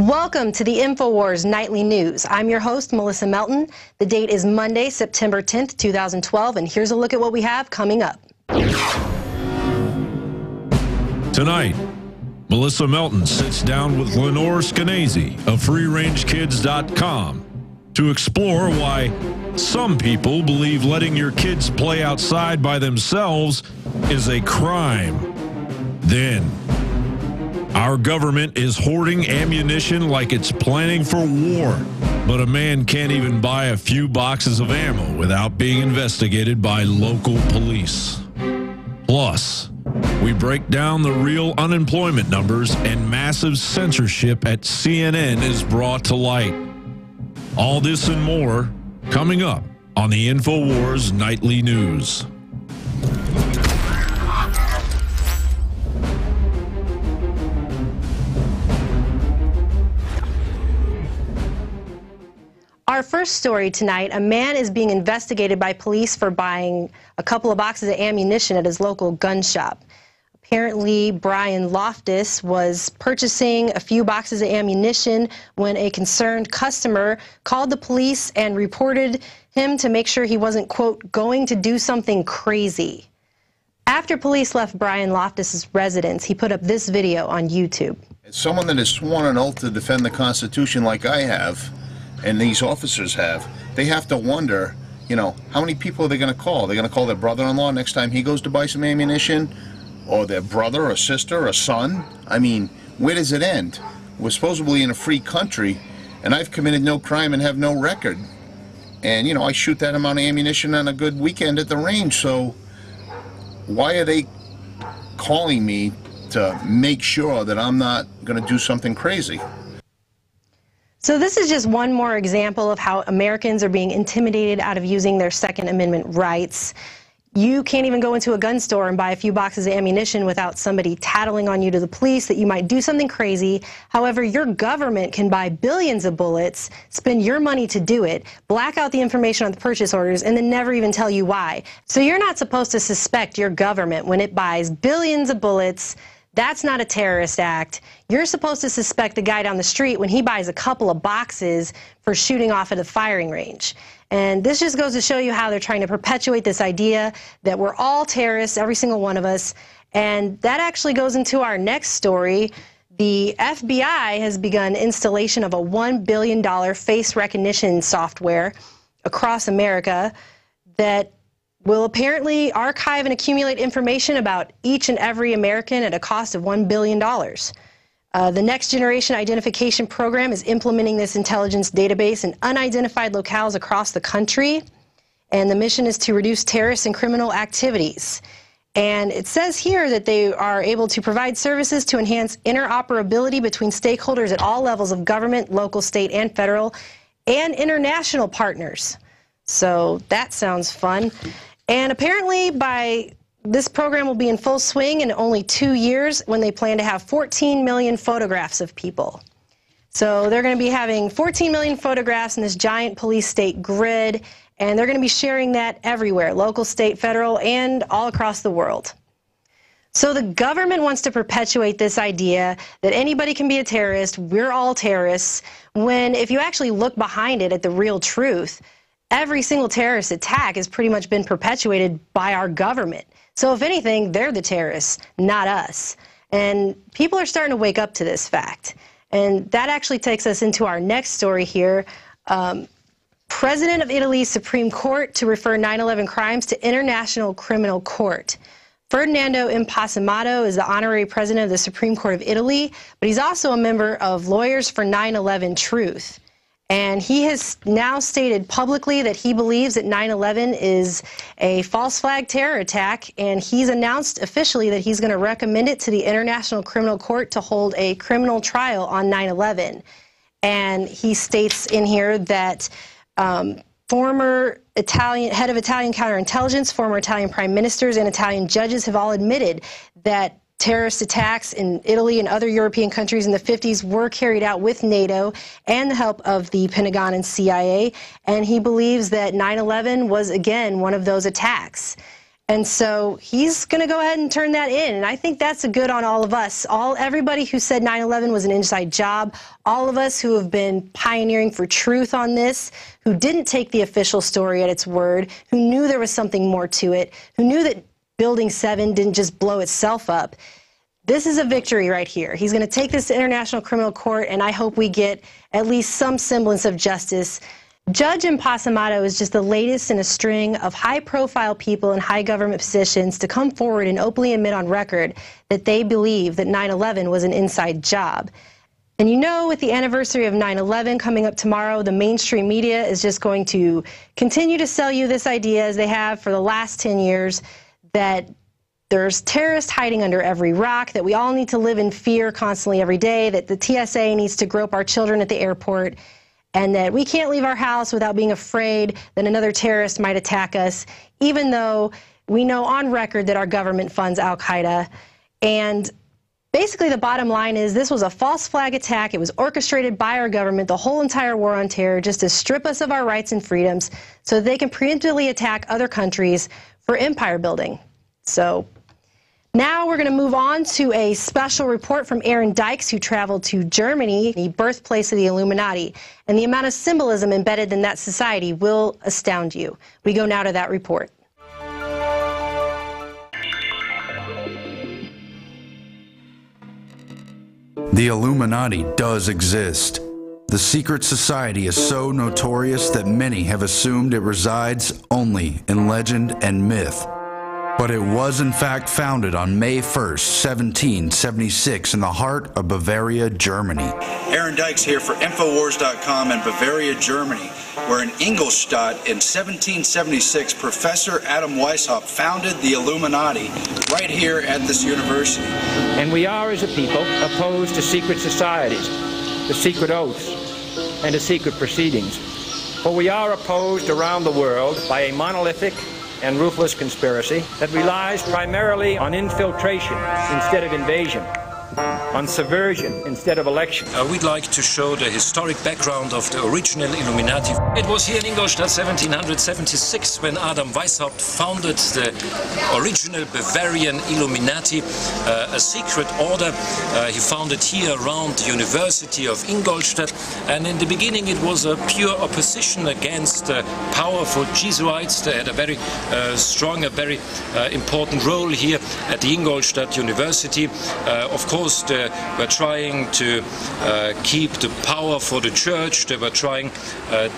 Welcome to the INFOWARS Nightly News. I'm your host, Melissa Melton. The date is Monday, September 10th, 2012, and here's a look at what we have coming up. Tonight, Melissa Melton sits down with Lenore Skenazy of FreeRangeKids.com to explore why some people believe letting your kids play outside by themselves is a crime. Then, our government is hoarding ammunition like it's planning for war, but a man can't even buy a few boxes of ammo without being investigated by local police. Plus, we break down the real unemployment numbers and massive censorship at CNN is brought to light. All this and more coming up on the INFOWARS Nightly News. Our first story tonight, a man is being investigated by police for buying a couple of boxes of ammunition at his local gun shop. Apparently, Brian Loftus was purchasing a few boxes of ammunition when a concerned customer called the police and reported him to make sure he wasn't, quote, going to do something crazy. After police left Brian Loftus's residence, he put up this video on YouTube. As someone that has sworn an oath to defend the Constitution like I have, and these officers have, they have to wonder, you know, how many people are they going to call? They're going to call their brother-in-law next time he goes to buy some ammunition? Or their brother or sister or son? I mean, where does it end? We're supposedly in a free country, and I've committed no crime and have no record. And, you know, I shoot that amount of ammunition on a good weekend at the range, so why are they calling me to make sure that I'm not going to do something crazy? So this is just one more example of how Americans are being intimidated out of using their Second Amendment rights. You can't even go into a gun store and buy a few boxes of ammunition without somebody tattling on you to the police that you might do something crazy. However, your government can buy billions of bullets, spend your money to do it, black out the information on the purchase orders, and then never even tell you why. So you're not supposed to suspect your government when it buys billions of bullets. That's not a terrorist act. You're supposed to suspect the guy down the street when he buys a couple of boxes for shooting off at a firing range. And this just goes to show you how they're trying to perpetuate this idea that we're all terrorists, every single one of us. And that actually goes into our next story. The FBI has begun installation of a $1 billion face recognition software across America that will apparently archive and accumulate information about each and every American at a cost of $1 billion. The Next Generation Identification Program is implementing this intelligence database in unidentified locales across the country, and the mission is to reduce terrorist and criminal activities. And it says here that they are able to provide services to enhance interoperability between stakeholders at all levels of government, local, state, and federal, and international partners. So that sounds fun. And apparently this program will be in full swing in only 2 years when they plan to have 14 million photographs of people. So they're going to be having 14 million photographs in this giant police state grid, and they're going to be sharing that everywhere, local, state, federal, and all across the world. So the government wants to perpetuate this idea that anybody can be a terrorist, we're all terrorists, when if you actually look behind it at the real truth, every single terrorist attack has pretty much been perpetuated by our government. So if anything, they're the terrorists, not us. And people are starting to wake up to this fact. And that actually takes us into our next story here. President of Italy's Supreme Court to refer 9/11 crimes to International Criminal Court. Ferdinando Impassimato is the honorary president of the Supreme Court of Italy, but he's also a member of Lawyers for 9/11 Truth. And he has now stated publicly that he believes that 9/11 is a false flag terror attack, and he's announced officially that he's going to recommend it to the International Criminal Court to hold a criminal trial on 9/11. And he states in here that former head of Italian counterintelligence, former Italian prime ministers, and Italian judges have all admitted that terrorist attacks in Italy and other European countries in the 50s were carried out with NATO and the help of the Pentagon and CIA, and he believes that 9/11 was, again, one of those attacks. And so he's going to go ahead and turn that in. And I think that's a good on all of us. Everybody who said 9/11 was an inside job, all of us who have been pioneering for truth on this, who didn't take the official story at its word, who knew there was something more to it, who knew that Building 7 didn't just blow itself up. This is a victory right here. He's going to take this to International Criminal Court, and I hope we get at least some semblance of justice. Judge Imposamato is just the latest in a string of high-profile people in high government positions to come forward and openly admit on record that they believe that 9/11 was an inside job. And you know, with the anniversary of 9/11 coming up tomorrow, the mainstream media is just going to continue to sell you this idea, as they have for the last 10 years, that there's terrorists hiding under every rock, that we all need to live in fear constantly every day, that the TSA needs to grope our children at the airport, and that we can't leave our house without being afraid that another terrorist might attack us, even though we know on record that our government funds al-Qaeda. And basically the bottom line is this was a false flag attack. It was orchestrated by our government, the whole entire war on terror, just to strip us of our rights and freedoms so they can preemptively attack other countries for empire building. So now we're going to move on to a special report from Aaron Dykes, who traveled to Germany, the birthplace of the Illuminati. And the amount of symbolism embedded in that society will astound you. We go now to that report. The Illuminati does exist. The secret society is so notorious that many have assumed it resides only in legend and myth. But it was in fact founded on May 1st, 1776 in the heart of Bavaria, Germany. Aaron Dykes here for INFOWARS.com in Bavaria, Germany, where in Ingolstadt in 1776, Professor Adam Weishaupt founded the Illuminati right here at this university. And we are, as a people, opposed to secret societies, the secret oaths, and the secret proceedings. For we are opposed around the world by a monolithic and ruthless conspiracy that relies primarily on infiltration instead of invasion, on subversion instead of election. We'd like to show the historic background of the original Illuminati. It was here in Ingolstadt 1776 when Adam Weishaupt founded the original Bavarian Illuminati, a secret order he founded here around the University of Ingolstadt. And in the beginning it was a pure opposition against the powerful Jesuits. They had a very strong, a very important role here at the Ingolstadt University. Of course, they were trying to keep the power for the church. They were trying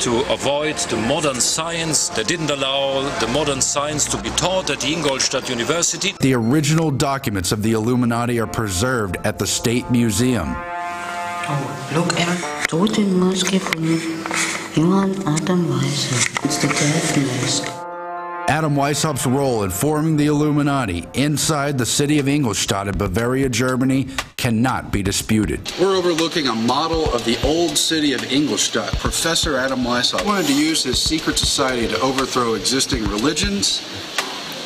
to avoid the modern science. They didn't allow the modern science to be taught at the Ingolstadt University. The original documents of the Illuminati are preserved at the State Museum. Oh, look, Aaron. Toten Maske von Johann Adam Weishaupt. It's the death mask. Adam Weishaupt's role in forming the Illuminati inside the city of Ingolstadt in Bavaria, Germany, cannot be disputed. We're overlooking a model of the old city of Ingolstadt. Professor Adam Weishaupt wanted to use his secret society to overthrow existing religions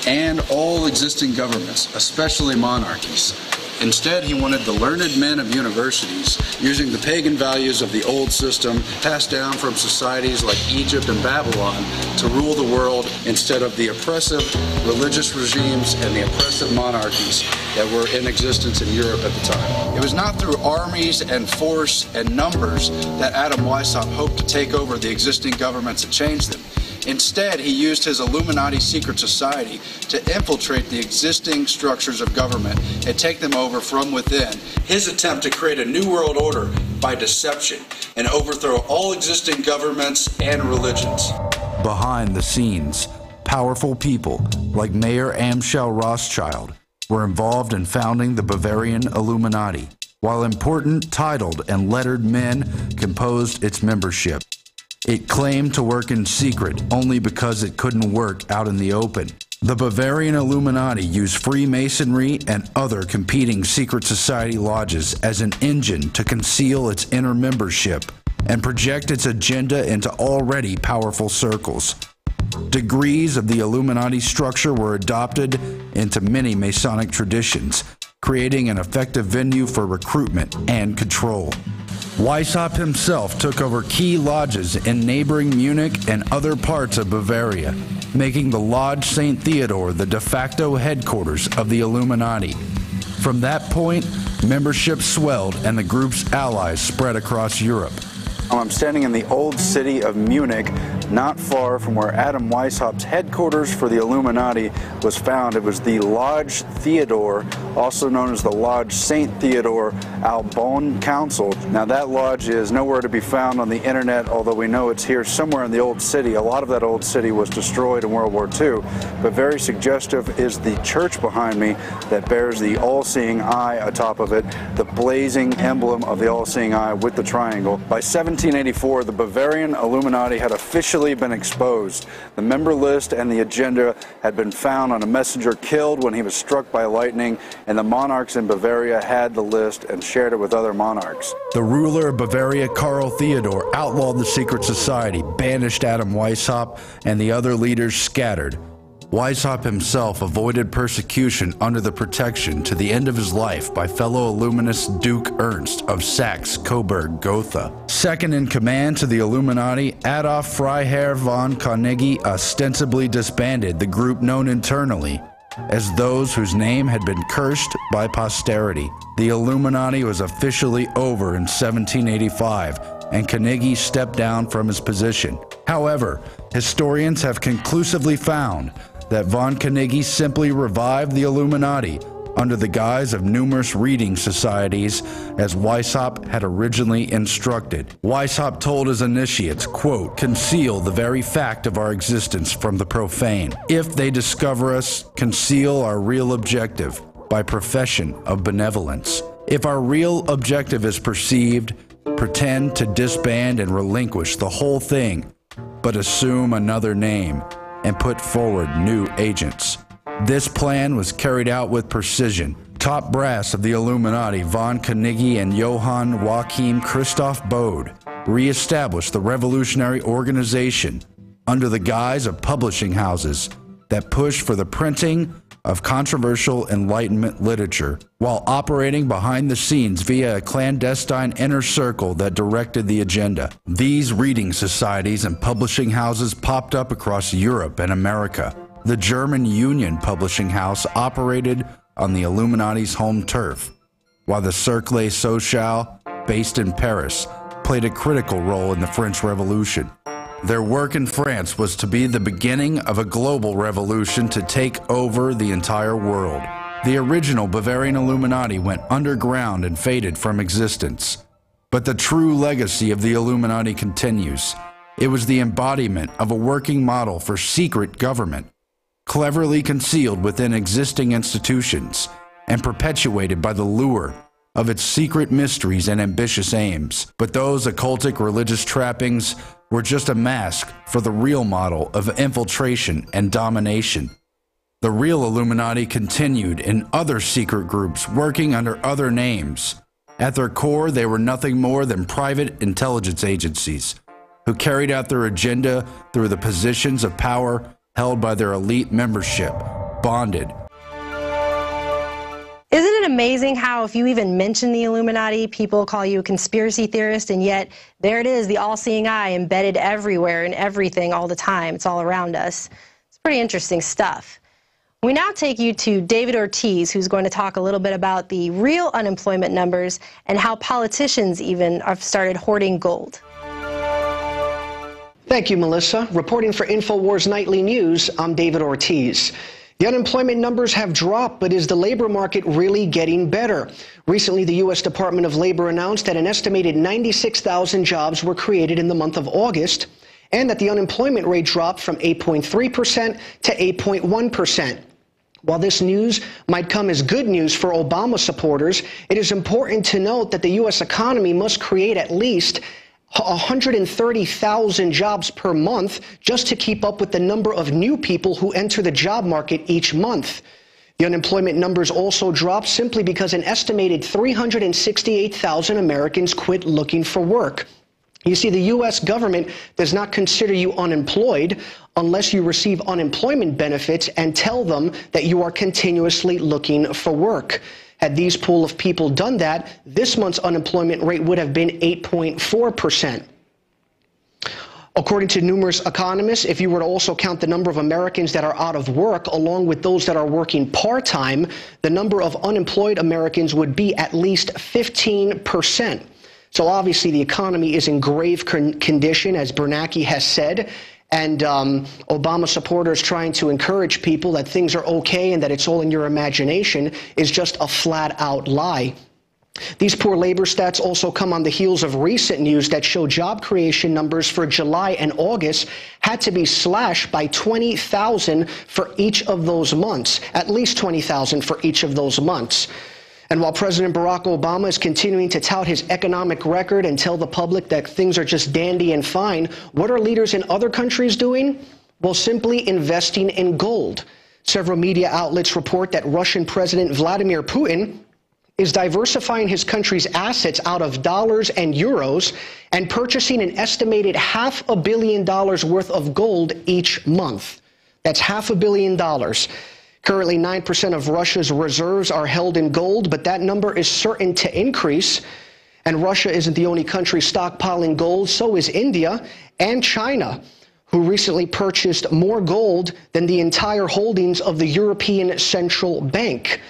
and all existing governments, especially monarchies. Instead, he wanted the learned men of universities, using the pagan values of the old system passed down from societies like Egypt and Babylon, to rule the world instead of the oppressive religious regimes and the oppressive monarchies that were in existence in Europe at the time. It was not through armies and force and numbers that Adam Weishaupt hoped to take over the existing governments and change them. Instead, he used his Illuminati secret society to infiltrate the existing structures of government and take them over from within. His attempt to create a new world order by deception and overthrow all existing governments and religions. Behind the scenes, powerful people like Mayor Amschel Rothschild were involved in founding the Bavarian Illuminati, while important titled and lettered men composed its membership. It claimed to work in secret only because it couldn't work out in the open. The Bavarian Illuminati used Freemasonry and other competing secret society lodges as an engine to conceal its inner membership and project its agenda into already powerful circles. Degrees of the Illuminati structure were adopted into many Masonic traditions, creating an effective venue for recruitment and control. Weishaupt himself took over key lodges in neighboring Munich and other parts of Bavaria. making the Lodge St. Theodore the de facto headquarters of the Illuminati. From that point, membership swelled and the group's allies spread across Europe. I'm standing in the old city of Munich, not far from where Adam Weishaupt's headquarters for the Illuminati was found. It was the Lodge Theodore, also known as the Lodge St. Theodore Albon Council. Now that lodge is nowhere to be found on the internet, although we know it's here somewhere in the old city. A lot of that old city was destroyed in World War II, but very suggestive is the church behind me that bears the all-seeing eye atop of it, the blazing emblem of the all-seeing eye with the triangle. By 1784, the Bavarian Illuminati had officially been exposed. The member list and the agenda had been found on a messenger killed when he was struck by lightning, and the monarchs in Bavaria had the list and shared it with other monarchs. The ruler of Bavaria, Karl Theodor, outlawed the secret society, banished Adam Weishaupt, and the other leaders scattered. Weishaupt himself avoided persecution under the protection to the end of his life by fellow Illuminist Duke Ernst of Saxe-Coburg-Gotha. Second in command to the Illuminati, Adolf Freiherr von Carnegie ostensibly disbanded the group known internally as those whose name had been cursed by posterity. The Illuminati was officially over in 1785, and Carnegie stepped down from his position. However, historians have conclusively found that von Carnegie simply revived the Illuminati under the guise of numerous reading societies, as Weishaupt had originally instructed. Weishaupt told his initiates, quote, "Conceal the very fact of our existence from the profane. If they discover us, conceal our real objective by profession of benevolence. If our real objective is perceived, pretend to disband and relinquish the whole thing, but assume another name and put forward new agents." This plan was carried out with precision. Top brass of the Illuminati, von Carnegie and Johann Joachim Christoph Bode, re-established the revolutionary organization under the guise of publishing houses that pushed for the printing of controversial Enlightenment literature, while operating behind the scenes via a clandestine inner circle that directed the agenda. These reading societies and publishing houses popped up across Europe and America. The German Union Publishing House operated on the Illuminati's home turf, while the Cercle Social, based in Paris, played a critical role in the French Revolution. Their work in France was to be the beginning of a global revolution to take over the entire world. The original Bavarian Illuminati went underground and faded from existence. But the true legacy of the Illuminati continues. It was the embodiment of a working model for secret government, cleverly concealed within existing institutions and perpetuated by the lure of its secret mysteries and ambitious aims. But those occultic religious trappings were just a mask for the real model of infiltration and domination. The real Illuminati continued in other secret groups working under other names. At their core, they were nothing more than private intelligence agencies who carried out their agenda through the positions of power held by their elite membership, bonded. Isn't it amazing how if you even mention the Illuminati, people call you a conspiracy theorist, and yet there it is, the all-seeing eye embedded everywhere in everything all the time. It's all around us. It's pretty interesting stuff. We now take you to David Ortiz, who's going to talk a little bit about the real unemployment numbers and how politicians even have started hoarding gold. Thank you, Melissa. Reporting for INFOWARS Nightly News, I'm David Ortiz. The unemployment numbers have dropped, but is the labor market really getting better? Recently, the U.S. Department of Labor announced that an estimated 96,000 jobs were created in the month of August, and that the unemployment rate dropped from 8.3% to 8.1%. While this news might come as good news for Obama supporters, it is important to note that the U.S. economy must create at least 130,000 jobs per month just to keep up with the number of new people who enter the job market each month. The unemployment numbers also dropped simply because an estimated 368,000 Americans quit looking for work. You see, the U.S. government does not consider you unemployed unless you receive unemployment benefits and tell them that you are continuously looking for work. Had these pool of people done that, this month's unemployment rate would have been 8.4%. According to numerous economists, if you were to also count the number of Americans that are out of work along with those that are working part-time, the number of unemployed Americans would be at least 15%. So obviously the economy is in grave condition, as Bernanke has said, and Obama supporters trying to encourage people that things are okay and that it's all in your imagination is just a flat-out lie. These poor labor stats also come on the heels of recent news that show job creation numbers for July and August had to be slashed by 20,000 for each of those months, at least 20,000 for each of those months. And while President Barack Obama is continuing to tout his economic record and tell the public that things are just dandy and fine, what are leaders in other countries doing? Well, simply investing in gold. Several media outlets report that Russian President Vladimir Putin is diversifying his country's assets out of dollars and euros and purchasing an estimated $500 million worth of gold each month. That's $500 million. Currently, 9% of Russia's reserves are held in gold, but that number is certain to increase. And Russia isn't the only country stockpiling gold. So is India and China, who recently purchased more gold than the entire holdings of the European Central Bank.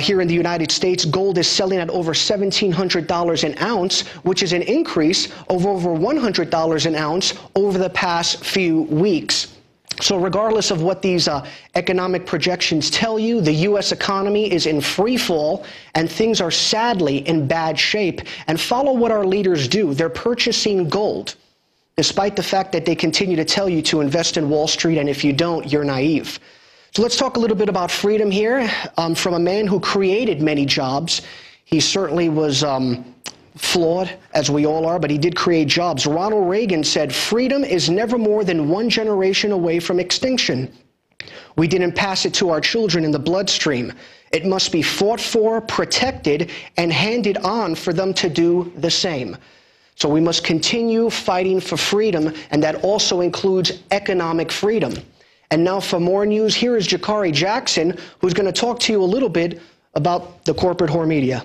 Here in the United States, gold is selling at over $1,700 an ounce, which is an increase of over $100 an ounce over the past few weeks. So regardless of what these economic projections tell you, the U.S. economy is in free fall and things are sadly in bad shape. And follow what our leaders do. They're purchasing gold, despite the fact that they continue to tell you to invest in Wall Street, and if you don't, you're naive. So let's talk a little bit about freedom here from a man who created many jobs. He certainly was flawed, as we all are, but he did create jobs. Ronald Reagan said, "Freedom is never more than one generation away from extinction. We didn't pass it to our children in the bloodstream. It must be fought for, protected, and handed on for them to do the same." So we must continue fighting for freedom, and that also includes economic freedom. And now for more news, here is Jakari Jackson, who's going to talk to you a little bit about the corporate whore media.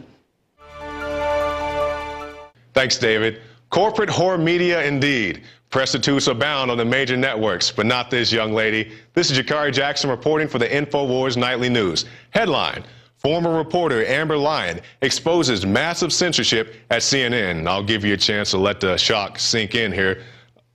Thanks, David. Corporate whore media indeed. Prostitutes abound on the major networks, but not this young lady. This is Jakari Jackson reporting for the INFOWARS Nightly News. Headline: former reporter Amber Lyon exposes massive censorship at CNN. I'll give you a chance to let the shock sink in here.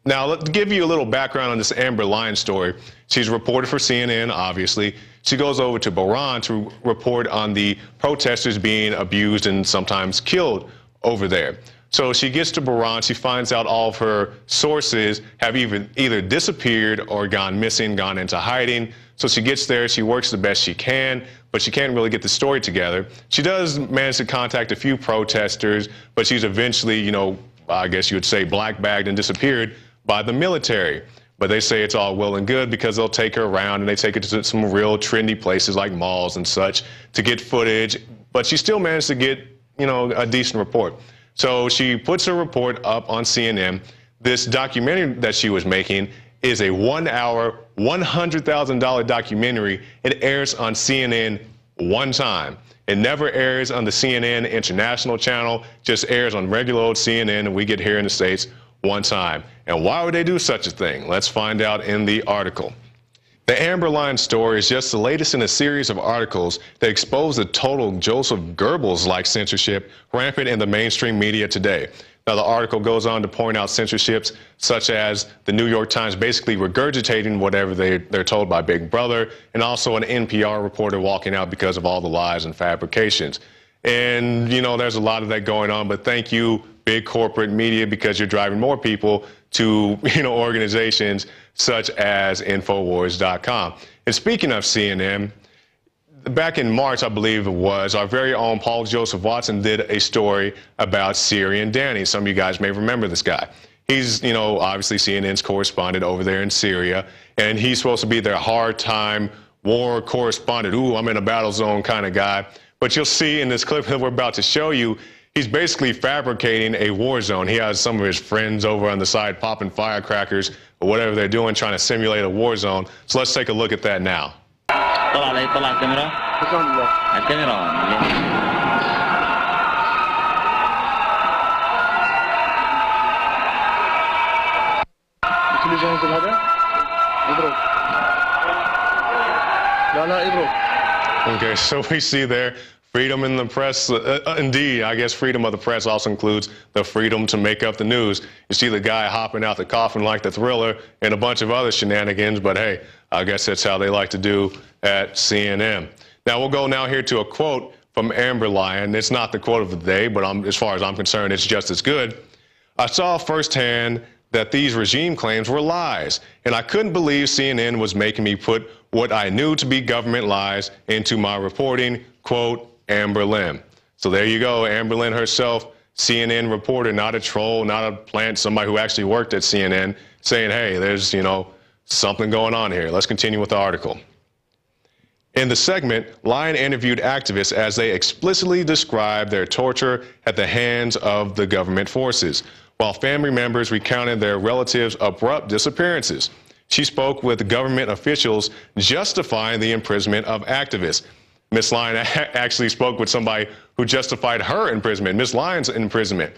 Now, let's give you a little background on this Amber Lyon story. She's a reporter for CNN, obviously. She goes over to Bahrain to report on the protesters being abused and sometimes killed over there. So she gets to Bahrain, she finds out all of her sources have either disappeared or gone missing, gone into hiding. So she gets there, she works the best she can, but she can't really get the story together. She does manage to contact a few protesters, but she's eventually, you know, I guess you would say black-bagged and disappeared by the military. But they say it's all well and good because they'll take her around and they take her to some real trendy places like malls and such to get footage. But she still managed to get, you know, a decent report. So she puts her report up on CNN. This documentary that she was making is a 1 hour, $100,000 documentary. It airs on CNN one time. It never airs on the CNN International channel, just airs on regular old CNN, and we get here in the States one time. And why would they do such a thing? Let's find out in the article. The Amber Lyon story is just the latest in a series of articles that expose the total Joseph Goebbels-like censorship rampant in the mainstream media today. Now, the article goes on to point out censorships such as the New York Times basically regurgitating whatever they're told by Big Brother, and also an NPR reporter walking out because of all the lies and fabrications. And, you know, there's a lot of that going on, but thank you, big corporate media, because you're driving more people to, you know, organizations such as INFOWARS.com. And speaking of CNN, back in March, I believe it was, our very own Paul Joseph Watson did a story about Syrian Danny. Some of you guys may remember this guy. He's, you know, obviously CNN's correspondent over there in Syria, and he's supposed to be their hard time war correspondent. Ooh, I'm in a battle zone kind of guy. But you'll see in this clip that we're about to show you, he's basically fabricating a war zone. He has some of his friends over on the side popping firecrackers or whatever they're doing, trying to simulate a war zone. So let's take a look at that now. طلع الكاميرا الكاميرا Okay, so we see there freedom in the press. Indeed, I guess freedom of the press also includes the freedom to make up the news. You see the guy hopping out the coffin like the Thriller and a bunch of other shenanigans, but hey, I guess that's how they like to do at CNN. Now we'll go now here to a quote from Amber Lyon. It's not the quote of the day, but as far as I'm concerned, it's just as good. I saw firsthand that these regime claims were lies, and I couldn't believe CNN was making me put what I knew to be government lies into my reporting, quote, Amber Lynn. So there you go, Amber Lynn herself, CNN reporter, not a troll, not a plant, somebody who actually worked at CNN, saying, hey, there's, something going on here. Let's continue with the article. In the segment, Lyon interviewed activists as they explicitly described their torture at the hands of the government forces, while family members recounted their relatives' abrupt disappearances. She spoke with government officials justifying the imprisonment of activists. Ms. Lyon actually spoke with somebody who justified her imprisonment, Ms. Lyon's imprisonment.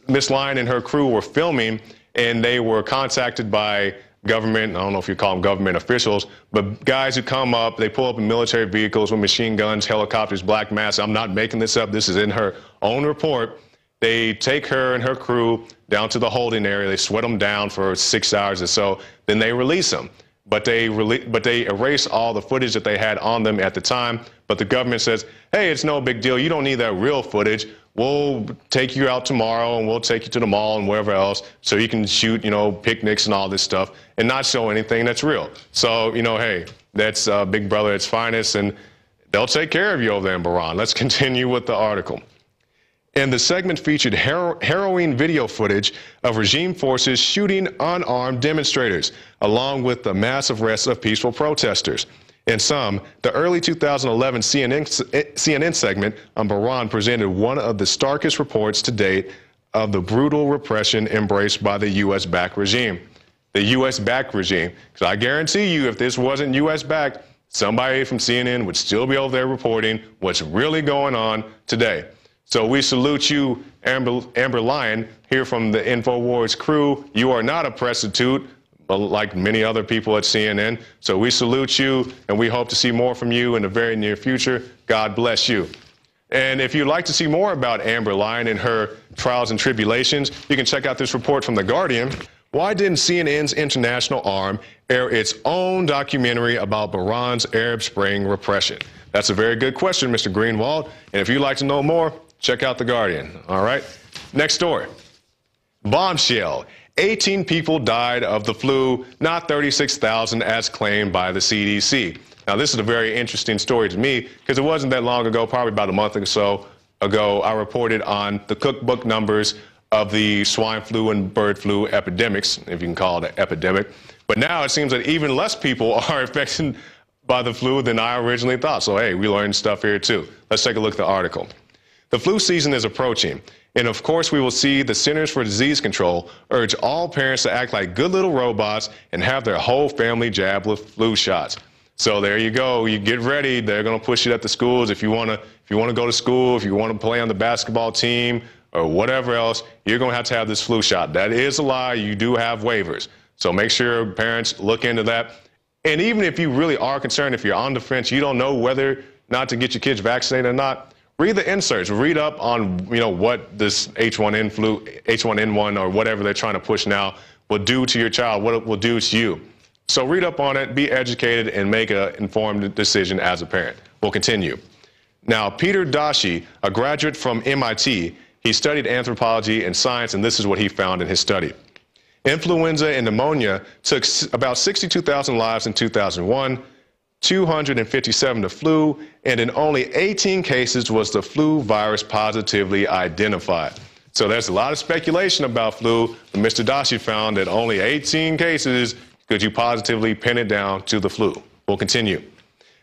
Ms. Lyon and her crew were filming, and they were contacted by government, I don't know if you call them government officials, but guys who come up, they pull up in military vehicles with machine guns, helicopters, black masks. I'm not making this up. This is in her own report. They take her and her crew down to the holding area. They sweat them down for 6 hours or so. Then they release them. But they erase all the footage that they had on them at the time. But the government says, hey, it's no big deal. You don't need that real footage. We'll take you out tomorrow and we'll take you to the mall and wherever else so you can shoot, picnics and all this stuff and not show anything that's real. So, hey, that's Big Brother at its finest, and they'll take care of you over there in Bahrain. Let's continue with the article. And the segment featured harrowing video footage of regime forces shooting unarmed demonstrators, along with the mass arrests of peaceful protesters. In sum, the early 2011 CNN segment on Bahrain presented one of the starkest reports to date of the brutal repression embraced by the U.S.-backed regime. The U.S.-backed regime. Because I guarantee you, if this wasn't U.S.-backed, somebody from CNN would still be over there reporting what's really going on today. So we salute you, Amber Lyon, here from the InfoWars crew. You are not a prostitute, like many other people at CNN. So we salute you, and we hope to see more from you in the very near future. God bless you. And if you'd like to see more about Amber Lyon and her trials and tribulations, you can check out this report from The Guardian. Why didn't CNN's international arm air its own documentary about Bahrain's Arab Spring repression? That's a very good question, Mr. Greenwald. And if you'd like to know more, check out The Guardian. All right. Next story. Bombshell. 18 people died of the flu, not 36,000 as claimed by the CDC. Now, this is a very interesting story to me because it wasn't that long ago, probably about a month or so ago, I reported on the cookbook numbers of the swine flu and bird flu epidemics, if you can call it an epidemic. But now it seems that even less people are affected by the flu than I originally thought. So, hey, we learned stuff here, too. Let's take a look at the article. The flu season is approaching, and of course we will see the Centers for Disease Control urge all parents to act like good little robots and have their whole family jabbed with flu shots. So there you go. You get ready. They're going to push it at the schools. If you want to go to school, if you want to play on the basketball team or whatever else, you're going to have this flu shot. That is a lie. You do have waivers. So make sure parents look into that. And even if you really are concerned, if you're on the fence, you don't know whether not to get your kids vaccinated or not, read the inserts. Read up on, what this H1N1 or whatever they're trying to push now will do to your child, what it will do to you. So read up on it, be educated, and make an informed decision as a parent. We'll continue. Now, Peter Dashi, a graduate from MIT, he studied anthropology and science, and this is what he found in his study. Influenza and pneumonia took about 62,000 lives in 2001, 257 the flu, and in only 18 cases was the flu virus positively identified. So there's a lot of speculation about flu, but Mr. Dashi found that only 18 cases could you positively pin it down to the flu. We'll continue.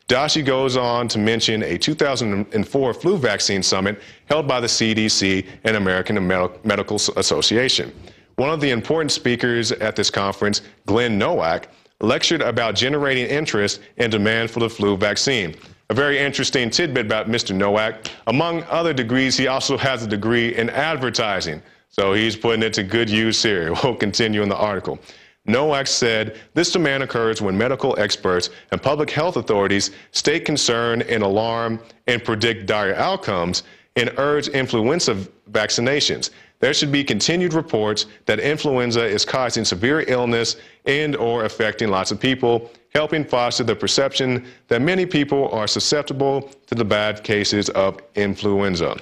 Dashi goes on to mention a 2004 flu vaccine summit held by the CDC and American Medical Association. One of the important speakers at this conference, Glenn Nowak, lectured about generating interest and demand for the flu vaccine. A very interesting tidbit about Mr. Nowak. Among other degrees, he also has a degree in advertising. So he's putting it to good use here. We'll continue in the article. Nowak said this demand occurs when medical experts and public health authorities state concern and alarm and predict dire outcomes and urge influenza vaccinations. There should be continued reports that influenza is causing severe illness and or affecting lots of people, helping foster the perception that many people are susceptible to the bad cases of influenza.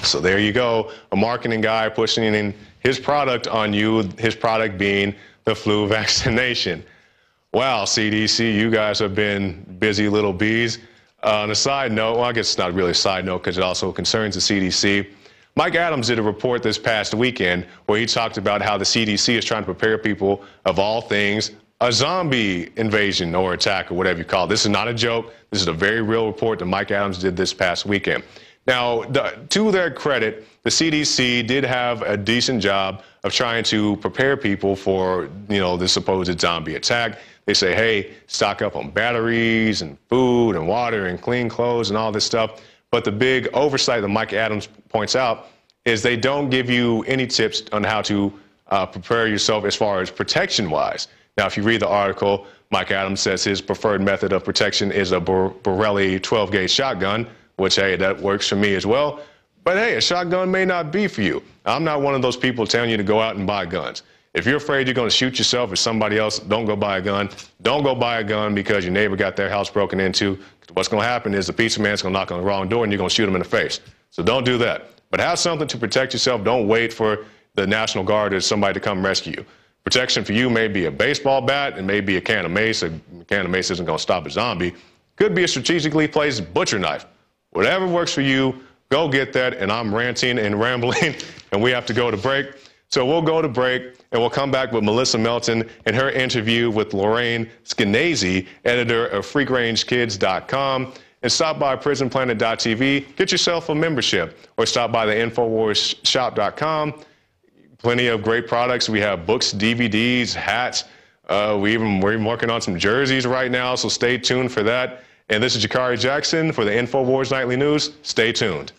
So there you go, a marketing guy pushing in his product on you, his product being the flu vaccination. Wow, CDC, you guys have been busy little bees. On a side note, well, I guess it's not really a side note because it also concerns the CDC. Mike Adams did a report this past weekend where he talked about how the CDC is trying to prepare people, of all things, a zombie invasion or attack or whatever you call it. This is not a joke. This is a very real report that Mike Adams did this past weekend. Now, to their credit, the CDC did have a decent job of trying to prepare people for, the supposed zombie attack. They say, hey, stock up on batteries and food and water and clean clothes and all this stuff. But the big oversight that Mike Adams points out is they don't give you any tips on how to prepare yourself as far as protection-wise. Now, if you read the article, Mike Adams says his preferred method of protection is a Borelli 12-gauge shotgun, which, hey, that works for me as well. But, hey, a shotgun may not be for you. I'm not one of those people telling you to go out and buy guns. If you're afraid you're going to shoot yourself or somebody else, don't go buy a gun. Don't go buy a gun because your neighbor got their house broken into. What's going to happen is the pizza man's going to knock on the wrong door and you're going to shoot him in the face. So don't do that. But have something to protect yourself. Don't wait for the National Guard or somebody to come rescue you. Protection for you may be a baseball bat, it may be a can of mace. A can of mace isn't going to stop a zombie. Could be a strategically placed butcher knife. Whatever works for you, go get that. And I'm ranting and rambling, and we have to go to break. So we'll go to break, and we'll come back with Melissa Melton and her interview with Lorraine Skenazy, editor of FreakRangeKids.com. And stop by PrisonPlanet.tv, get yourself a membership, or stop by the InfoWarsShop.com. Plenty of great products. We have books, DVDs, hats. We're even working on some jerseys right now, so stay tuned for that. And this is Jakari Jackson for the InfoWars Nightly News. Stay tuned.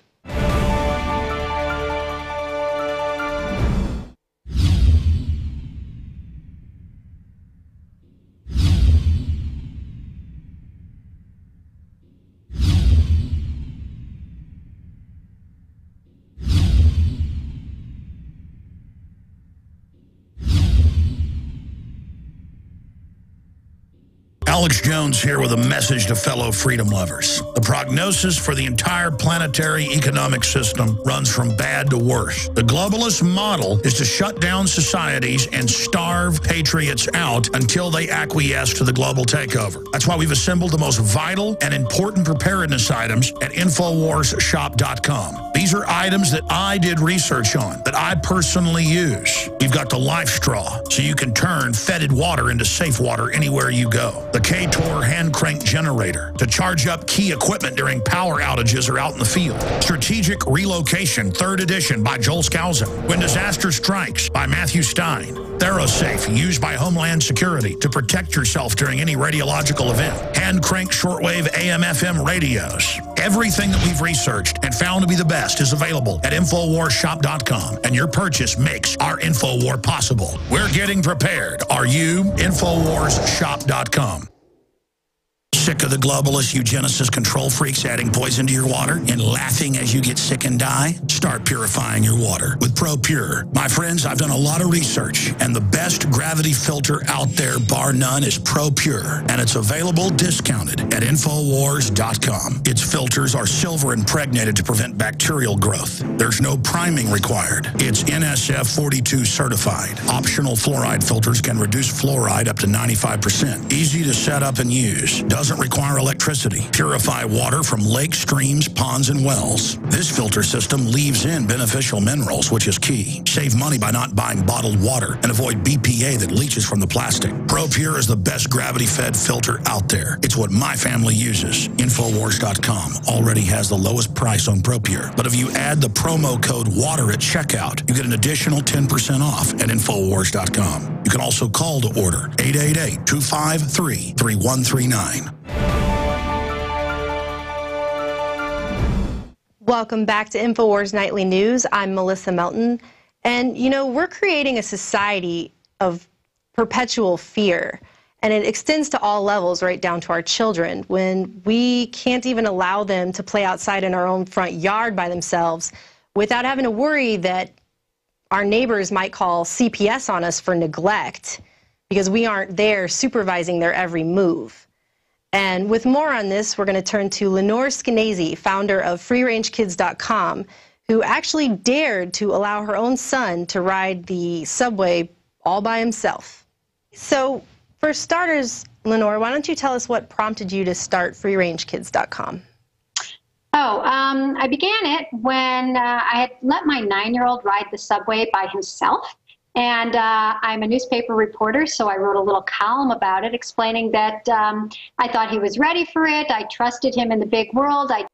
Alex Jones here with a message to fellow freedom lovers. The prognosis for the entire planetary economic system runs from bad to worse. The globalist model is to shut down societies and starve patriots out until they acquiesce to the global takeover. That's why we've assembled the most vital and important preparedness items at InfoWarsShop.com. These are items that I did research on, that I personally use. We've got the Life Straw, so you can turn fetid water into safe water anywhere you go. The K-Tor hand crank generator to charge up key equipment during power outages or out in the field. Strategic Relocation, 3rd edition by Joel Skousen. When Disaster Strikes by Matthew Stein. ThyroSafe, used by Homeland Security to protect yourself during any radiological event. Hand crank shortwave AM/FM radios. Everything that we've researched and found to be the best is available at InfoWarsShop.com, and your purchase makes our InfoWar possible. We're getting prepared. Are you? InfoWarsShop.com. Sick of the globalist eugenicist control freaks adding poison to your water and laughing as you get sick and die? Start purifying your water with ProPure. My friends, I've done a lot of research, and the best gravity filter out there, bar none, is ProPure, and it's available discounted at InfoWars.com. Its filters are silver impregnated to prevent bacterial growth. There's no priming required. It's NSF 42 certified. Optional fluoride filters can reduce fluoride up to 95%. Easy to set up and use. Doesn't require electricity. Purify water from lakes, streams, ponds, and wells. This filter system leaves in beneficial minerals, which is key. Save money by not buying bottled water and avoid BPA that leaches from the plastic. ProPure is the best gravity-fed filter out there. It's what my family uses. InfoWars.com already has the lowest price on ProPure. But if you add the promo code WATER at checkout, you get an additional 10% off at InfoWars.com. You can also call to order 888-253-3139. Welcome back to InfoWars Nightly News. I'm Melissa Melton. And, you know, we're creating a society of perpetual fear. And it extends to all levels, right down to our children. When we can't even allow them to play outside in our own front yard by themselves without having to worry that our neighbors might call CPS on us for neglect because we aren't there supervising their every move. And with more on this, we're going to turn to Lenore Skenazy, founder of FreeRangeKids.com, who actually dared to allow her own son to ride the subway all by himself. So, for starters, Lenore, why don't you tell us what prompted you to start FreeRangeKids.com? I began it when I had let my 9-year-old ride the subway by himself. And I'm a newspaper reporter, so I wrote a little column about it, explaining that I thought he was ready for it. I trusted him in the big world. I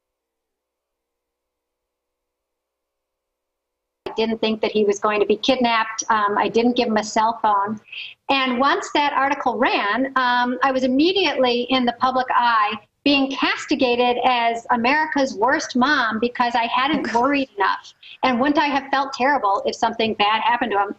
didn't think that he was going to be kidnapped. I didn't give him a cell phone. And once that article ran, I was immediately in the public eye being castigated as America's worst mom because I hadn't worried enough. And wouldn't I have felt terrible if something bad happened to him?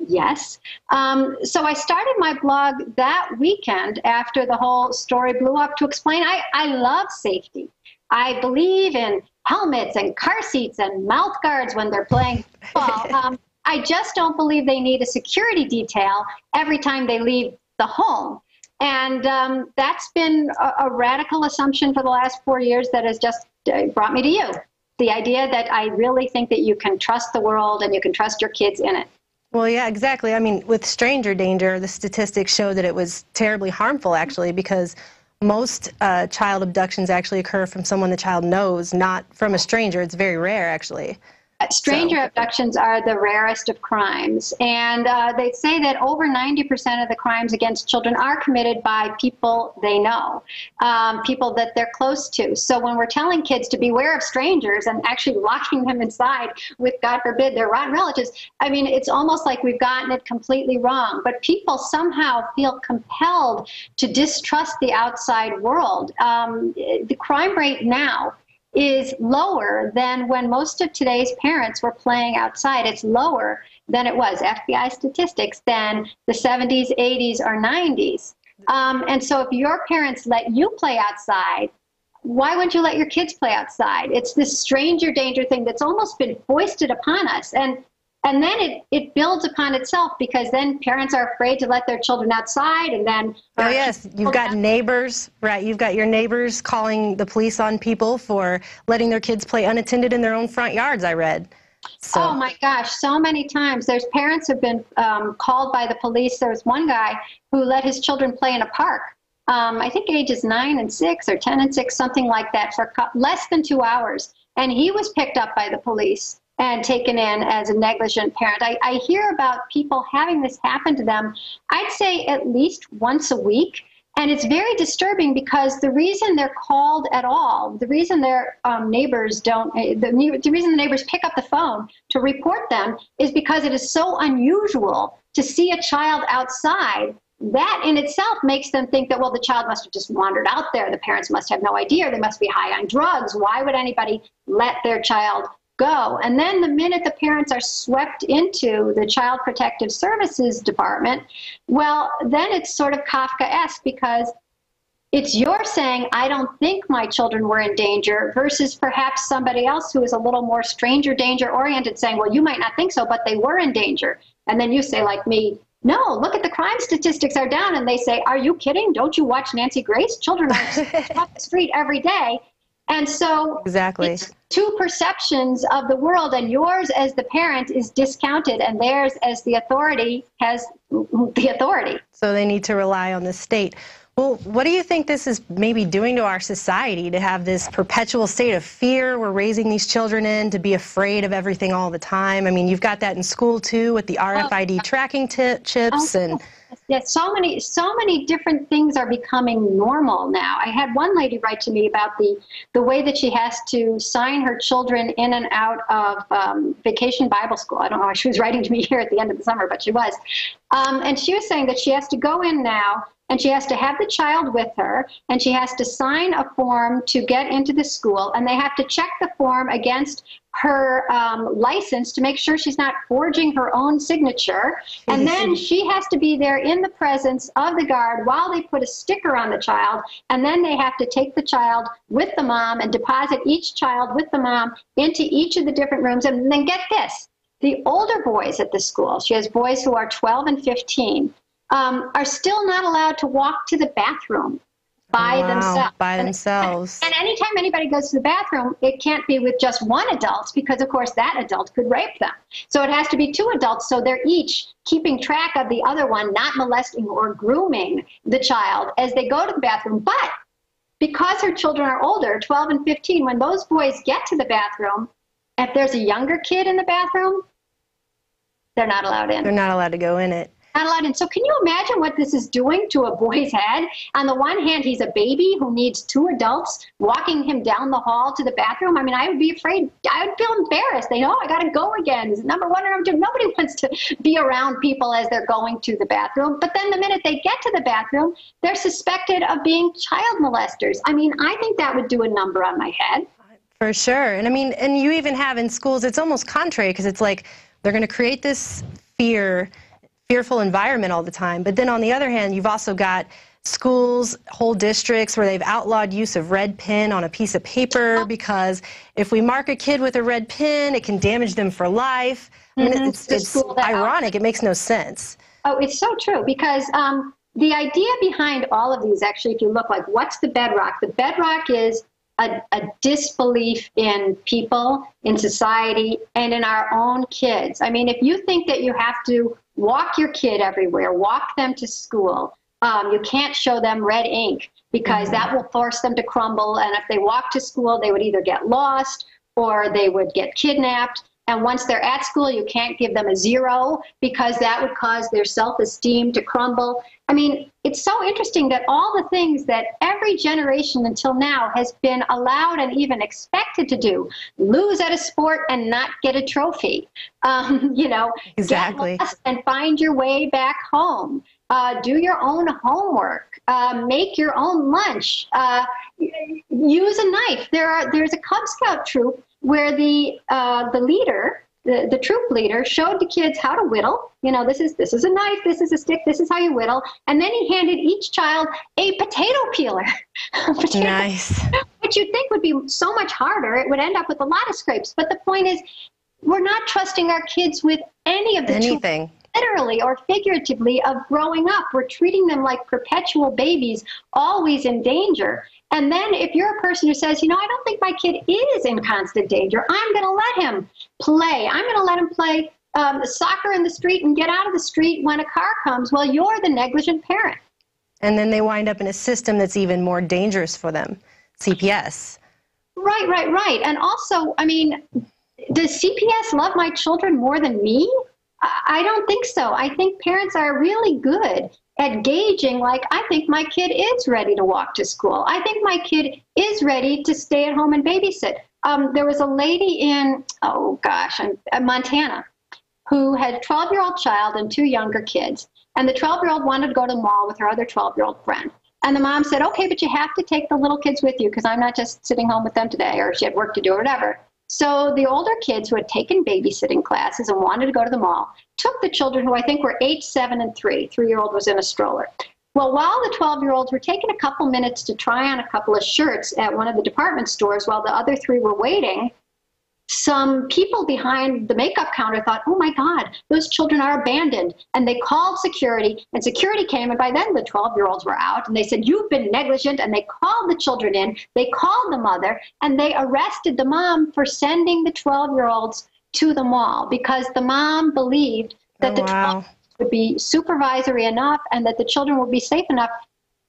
Yes. So I started my blog that weekend after the whole story blew up to explain I love safety. I believe in helmets and car seats and mouth guards when they're playing football. I just don't believe they need a security detail every time they leave the home. And that's been a radical assumption for the last 4 years that has just brought me to you. The idea that I really think that you can trust the world and you can trust your kids in it. Well, yeah, exactly. I mean, with stranger danger, the statistics show that it was terribly harmful, actually, because most child abductions actually occur from someone the child knows, not from a stranger. It's very rare, actually. Stranger abductions are the rarest of crimes, and they say that over 90% of the crimes against children are committed by people they know, people that they're close to. So when we're telling kids to beware of strangers and actually locking them inside with, God forbid, their rotten relatives, I mean, it's almost like we've gotten it completely wrong. But people somehow feel compelled to distrust the outside world. The crime rate now is lower than when most of today's parents were playing outside. It's lower than it was, FBI statistics, than the 70s, 80s, or 90s. And so if your parents let you play outside, why wouldn't you let your kids play outside? It's this stranger danger thing that's almost been foisted upon us. And then it builds upon itself because then parents are afraid to let their children outside, and then... Oh, yes, you've got neighbors, right? You've got your neighbors calling the police on people for letting their kids play unattended in their own front yards, I read. So. Oh, my gosh, so many times. There's parents who've been called by the police. There was one guy who let his children play in a park. I think ages 9 and 6 or 10 and 6, something like that, for less than 2 hours. And he was picked up by the police and taken in as a negligent parent. I hear about people having this happen to them, I'd say at least once a week. And it's very disturbing because the reason they're called at all, the reason their neighbors don't, the reason the neighbors pick up the phone to report them is because it is so unusual to see a child outside. That in itself makes them think that, well, the child must have just wandered out there. The parents must have no idea. They must be high on drugs. Why would anybody let their child go? And then the minute the parents are swept into the Child Protective Services Department, well, then it's sort of Kafkaesque because it's you're saying, I don't think my children were in danger, versus perhaps somebody else who is a little more stranger danger oriented saying, well, you might not think so, but they were in danger. And then you say, like me, no, look at the crime statistics are down. And they say, are you kidding? Don't you watch Nancy Grace? Children are off the street every day. And so exactly. It's two perceptions of the world, and yours as the parent is discounted, and theirs as the authority has the authority. So they need to rely on the state. Well, what do you think this is maybe doing to our society, to have this perpetual state of fear we're raising these children in, to be afraid of everything all the time? I mean, you've got that in school, too, with the RFID tracking chips. And yes, so many different things are becoming normal now. I had one lady write to me about the way that she has to sign her children in and out of vacation Bible school. I don't know why she was writing to me here at the end of the summer, but she was. And she was saying that she has to go in now and she has to have the child with her, and she has to sign a form to get into the school, and they have to check the form against her license to make sure she's not forging her own signature. And then she has to be there in the presence of the guard while they put a sticker on the child, and then they have to take the child with the mom and deposit each child with the mom into each of the different rooms. And then get this, the older boys at the school, she has boys who are 12 and 15, are still not allowed to walk to the bathroom by themselves. By themselves. And anytime anybody goes to the bathroom, it can't be with just one adult, because of course that adult could rape them. So it has to be two adults, so they're each keeping track of the other one, not molesting or grooming the child as they go to the bathroom. But because her children are older, 12 and 15, when those boys get to the bathroom, if there's a younger kid in the bathroom, they're not allowed in. They're not allowed to go in it. Not allowed in. So can you imagine what this is doing to a boy's head? On the one hand, he's a baby who needs two adults walking him down the hall to the bathroom. I mean, I would be afraid. I would feel embarrassed. They know, I got to go again. Is it number one or number two? Nobody wants to be around people as they're going to the bathroom. But then the minute they get to the bathroom, they're suspected of being child molesters. I mean, I think that would do a number on my head. For sure. And I mean, and you even have in schools, it's almost contrary, because it's like they're going to create this fearful environment all the time. But then on the other hand, you've also got schools, whole districts where they've outlawed use of red pen on a piece of paper, because if we mark a kid with a red pen, it can damage them for life. I mean, it's ironic. It makes no sense. Oh, it's so true, because the idea behind all of these, actually, if you look, like, what's the bedrock? The bedrock is a disbelief in people, in society, and in our own kids. I mean, if you think that you have to walk your kid everywhere, walk them to school, you can't show them red ink, because that will force them to crumble. And if they walk to school, they would either get lost or they would get kidnapped. And once they're at school, you can't give them a 0, because that would cause their self-esteem to crumble. I mean, it's so interesting that all the things that every generation until now has been allowed and even expected to do, lose at a sport and not get a trophy, you know, exactly, get lost and find your way back home, do your own homework, make your own lunch, use a knife. There's a Cub Scout troop where the leader, the troop leader, showed the kids how to whittle. You know, this is a knife, this is a stick, this is how you whittle. And then he handed each child a potato peeler. Nice. Which you'd think would be so much harder. It would end up with a lot of scrapes. But the point is, we're not trusting our kids with any of the anything. Literally or figuratively, of growing up. We're treating them like perpetual babies, always in danger. And then if you're a person who says, you know, I don't think my kid is in constant danger, I'm going to let him play. I'm going to let him play soccer in the street and get out of the street when a car comes. Well, you're the negligent parent. And then they wind up in a system that's even more dangerous for them, CPS. Right. And also, I mean, does CPS love my children more than me? I don't think so. I think parents are really good at gauging, like, I think my kid is ready to walk to school. I think my kid is ready to stay at home and babysit. There was a lady in, Montana, who had a 12-year-old child and 2 younger kids. And the 12-year-old wanted to go to the mall with her other 12-year-old friend. And the mom said, okay, but you have to take the little kids with you, because I'm not just sitting home with them today, or she had work to do or whatever. So the older kids who had taken babysitting classes and wanted to go to the mall took the children, who I think were 8, 7, and 3. 3-year-old was in a stroller. Well, while the 12-year-olds were taking a couple minutes to try on a couple of shirts at one of the department stores while the other 3 were waiting, some people behind the makeup counter thought, oh my God, those children are abandoned. And they called security, and security came, and by then the 12-year-olds were out, and they said, you've been negligent, and they called the children in, they called the mother, and they arrested the mom for sending the 12-year-olds to the mall, because the mom believed that the 12-year-olds would be supervisory enough and that the children would be safe enough,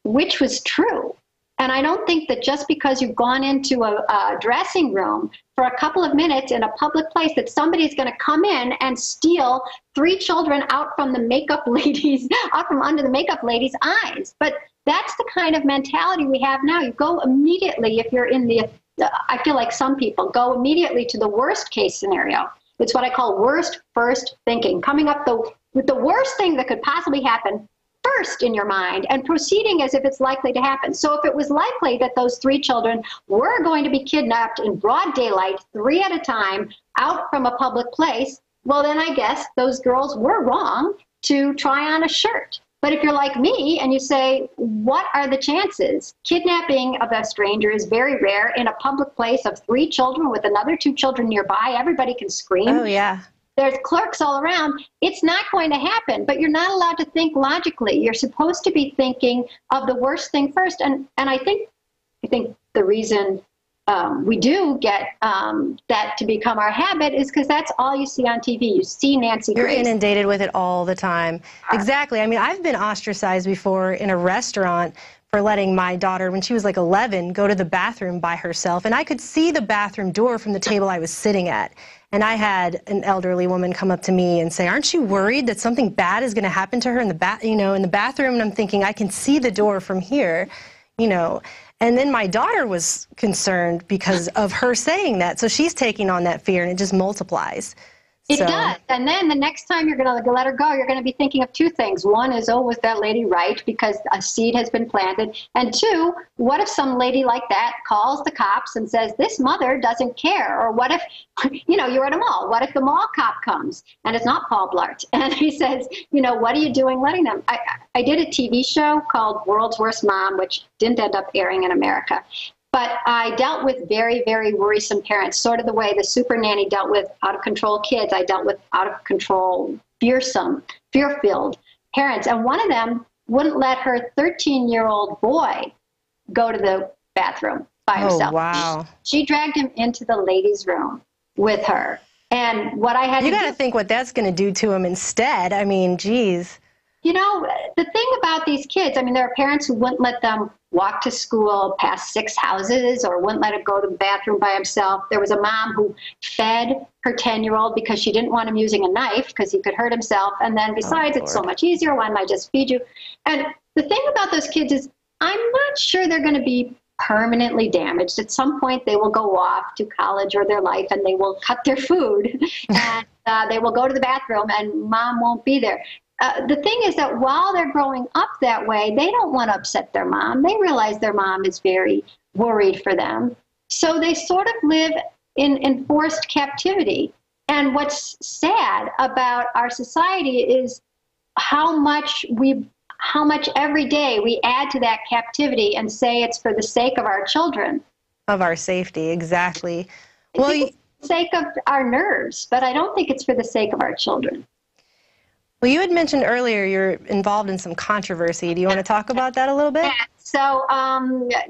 which was true. And I don't think that just because you've gone into a dressing room for a couple of minutes in a public place that somebody's going to come in and steal 3 children out from the makeup ladies, out from under the makeup lady's eyes. But that's the kind of mentality we have now. You go immediately, if you're in the, I feel like some people go immediately to the worst case scenario. It's what I call worst first thinking, coming up with the worst thing that could possibly happen first in your mind and proceeding as if it's likely to happen. So if it was likely that those 3 children were going to be kidnapped in broad daylight, 3 at a time, out from a public place, well, then I guess those girls were wrong to try on a shirt. But if you're like me and you say, what are the chances? Kidnapping of a stranger is very rare in a public place of 3 children with another 2 children nearby. Everybody can scream. Oh, yeah. There's clerks all around. It's not going to happen, but you're not allowed to think logically. You're supposed to be thinking of the worst thing first. And I think the reason we do get that to become our habit is because that's all you see on TV. You see Nancy Grace. You're inundated with it all the time. Exactly. I mean, I've been ostracized before in a restaurant for letting my daughter, when she was like 11, go to the bathroom by herself. And I could see the bathroom door from the table I was sitting at. And I had an elderly woman come up to me and say, aren't you worried that something bad is going to happen to her in the bathroom? And I'm thinking, I can see the door from here, you know. And then my daughter was concerned because of her saying that. So she's taking on that fear, and it just multiplies. It does. And then the next time you're going to let her go, you're going to be thinking of 2 things. One is, oh, was that lady right? Because a seed has been planted. And 2, what if some lady like that calls the cops and says, this mother doesn't care? Or what if, you know, you're at a mall. What if the mall cop comes and it's not Paul Blart? And he says, you know, what are you doing letting them? I did a TV show called World's Worst Mom, which didn't end up airing in America. But I dealt with very, very worrisome parents, sort of the way the super nanny dealt with out-of-control kids. I dealt with out-of-control, fearsome, fear-filled parents. And one of them wouldn't let her 13-year-old boy go to the bathroom by himself. Oh, wow. She dragged him into the ladies' room with her. And what I had to do... You got to think what that's going to do to him instead. I mean, geez. You know, the thing about these kids, I mean, there are parents who wouldn't let them walk to school past 6 houses or wouldn't let him go to the bathroom by himself. There was a mom who fed her 10-year-old because she didn't want him using a knife because he could hurt himself. And then besides, it's so much easier. Why don't I just feed you? And the thing about those kids is I'm not sure they're going to be permanently damaged. At some point, they will go off to college or their life and they will cut their food and they will go to the bathroom and mom won't be there. The thing is that while they're growing up that way, they don't want to upset their mom. They realize their mom is very worried for them. So they sort of live in enforced captivity. And what's sad about our society is how much every day we add to that captivity and say it's for the sake of our children. Of our safety, exactly. Well, it's for the sake of our nerves, but I don't think it's for the sake of our children. Well, you had mentioned earlier you're involved in some controversy. Do you want to talk about that a little bit? Yeah. So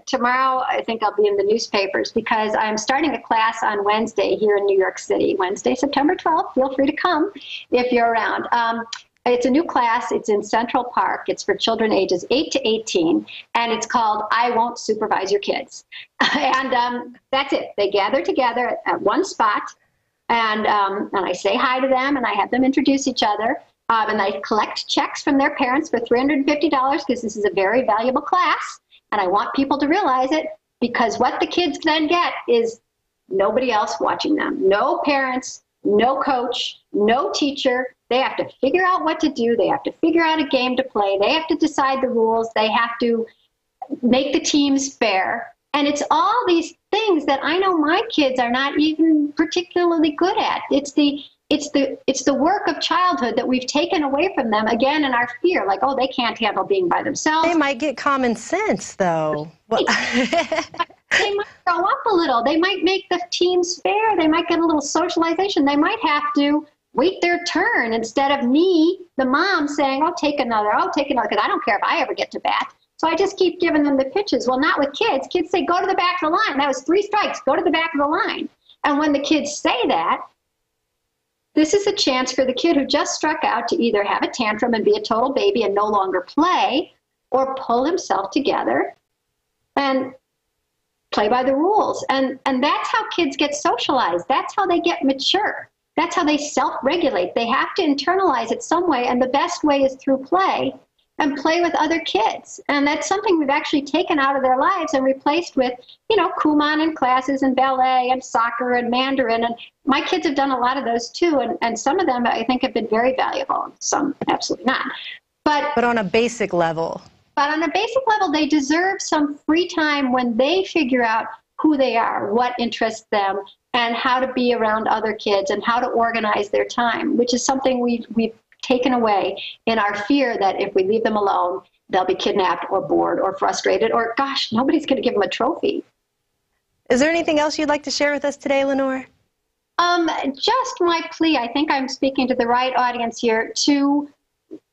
tomorrow I think I'll be in the newspapers because I'm starting a class on Wednesday here in New York City. Wednesday, September 12th. Feel free to come if you're around. It's a new class. It's in Central Park. It's for children ages 8 to 18, and it's called I Won't Supervise Your Kids. And that's it. They gather together at one spot, and I say hi to them, and I have them introduce each other. And I collect checks from their parents for $350 because this is a very valuable class. And I want people to realize it because what the kids then get is nobody else watching them. No parents, no coach, no teacher. They have to figure out what to do. They have to figure out a game to play. They have to decide the rules. They have to make the teams fair. And it's all these things that I know my kids are not even particularly good at. It's the work of childhood that we've taken away from them, again, in our fear, like, oh, they can't handle being by themselves. They might get common sense, though. They might grow up a little. They might make the teams fair. They might get a little socialization. They might have to wait their turn instead of me, the mom, saying, oh, take another, because I don't care if I ever get to bat. So I just keep giving them the pitches. Well, not with kids. Kids say, go to the back of the line. That was 3 strikes. Go to the back of the line. And when the kids say that, this is a chance for the kid who just struck out to either have a tantrum and be a total baby and no longer play, or pull himself together and play by the rules. And that's how kids get socialized. That's how they get mature. That's how they self-regulate. They have to internalize it some way, and the best way is through play and play with other kids. And that's something we've actually taken out of their lives and replaced with, Kumon and classes and ballet and soccer and Mandarin. And my kids have done a lot of those too. And some of them I think have been very valuable, some absolutely not. But on a basic level. But on a basic level, they deserve some free time when they figure out who they are, what interests them, and how to be around other kids and how to organize their time, which is something we've taken away in our fear that if we leave them alone, they'll be kidnapped or bored or frustrated or, gosh, nobody's going to give them a trophy. Is there anything else you'd like to share with us today, Lenore? Just my plea, I think I'm speaking to the right audience here, to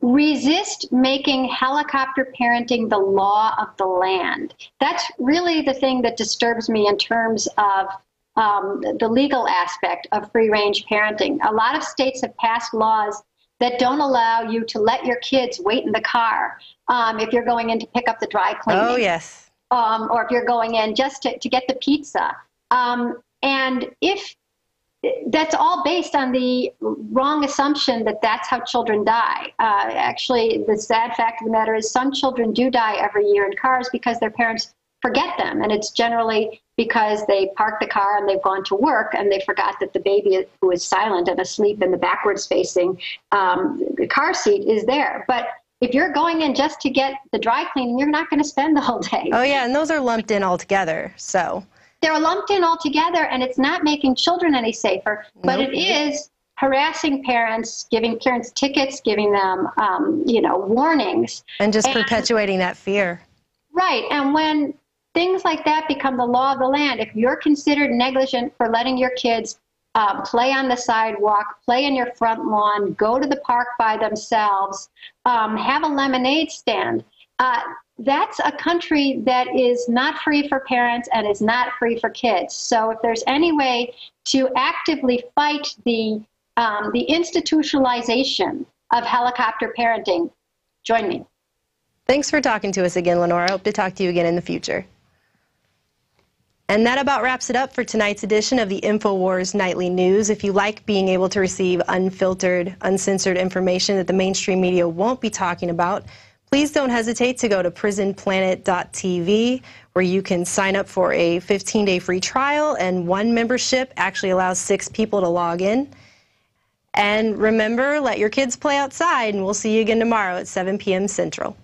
resist making helicopter parenting the law of the land. That's really the thing that disturbs me in terms of the legal aspect of free-range parenting. A lot of states have passed laws that don't allow you to let your kids wait in the car if you're going in to pick up the dry cleaning. Oh, yes. Or if you're going in just to get the pizza. And if that's all based on the wrong assumption that that's how children die. Actually, the sad fact of the matter is some children do die every year in cars because their parents forget them. And it's generally because they park the car and they've gone to work and they forgot that the baby who is silent and asleep in the backwards facing car seat is there. But if you're going in just to get the dry cleaning, you're not going to spend the whole day. Oh, yeah, and those are lumped in all together, so. They're lumped in all together, and it's not making children any safer, but it is harassing parents, giving parents tickets, giving them, warnings. And just perpetuating that fear. Right, and when things like that become the law of the land, if you're considered negligent for letting your kids play on the sidewalk, play in your front lawn, go to the park by themselves, have a lemonade stand, that's a country that is not free for parents and is not free for kids. So if there's any way to actively fight the institutionalization of helicopter parenting, join me. Thanks for talking to us again, Lenore. I hope to talk to you again in the future. And that about wraps it up for tonight's edition of the InfoWars Nightly News. If you like being able to receive unfiltered, uncensored information that the mainstream media won't be talking about, please don't hesitate to go to PRISONPLANET.tv, where you can sign up for a 15-day free trial, and one membership actually allows 6 people to log in. And remember, let your kids play outside, and we'll see you again tomorrow at 7 p.m. Central.